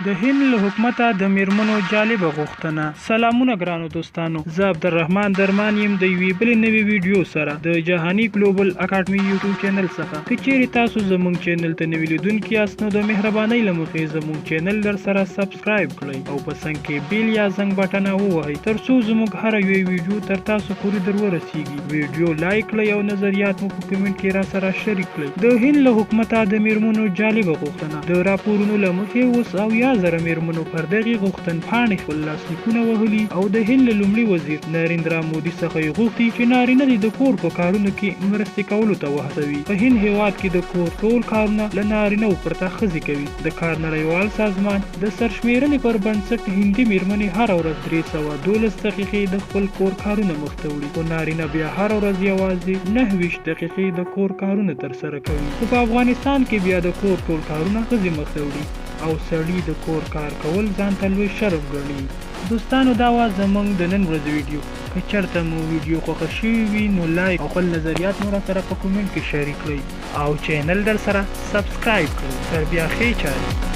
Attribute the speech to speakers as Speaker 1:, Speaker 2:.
Speaker 1: د هند له حکومته د میرمنو جالبه غوښتنه. سلامونه ګرانو دوستانو، زه عبدالرحمن درمان یم د یوې بلې نوې ویډیو سره د جهاني ګلوبل اکاډمي یوټیوب چینل څخه. که چیرې تاسو زموږ چینل ته نوي لیدونکي یاست نو د مهربانۍ له مخې زموږ چینل در سره سبسکرایب کړئ او په څنګ کې بیل یا زنګ بټن ووهئ ترڅو زموږ هره یوه ویډیو تر تاسو پورې در ورسیږي. ویډیو لایک کړئ او نظریات مو په کمنټ کې را سره شریک کړئ. د هند له حکومته د میرمنو جالبه غوښتنه. د راپورونو له مخې اوس او یا زره میرمنو پر دغې غوښتنپاڼې خپل لاسلیکونه وهلي او د هند له لومړي وزیر نریندرا مودي څخه یې غوښتي چې نارینه دې د کور په کارونو کې مرستې کولو ته وهڅوي. په هند هیواد کې د کور ټول کارونه له نارینه‌و پرته ښځې کوي. د کار نړیوال سازمان د سرشمېرنې پر بنسټ هندي میرمنې هره ورځ 312 دقیقې د خپل کور کارونه مخته وړي، خو نارینه بیا هره ورځ یوازې 29 دقیقې د کور کارونه ترسره کوي. خو په افغانستان کې بیا د کور ټول کارونه ښځې مخته وړي او سړي د کور کار کول ځان ته لوی شرم ګڼي. دوستانو، دا وه زموږ د نن ورځې ویډیو. که چېرته مو ویډیو خوښه شوې وي نو لایک او خپل نظریات مو را سره په کومنټ کې شریک کړئ او چینل در سره سبسکرایب کړئ. تر بیا ښې چارې.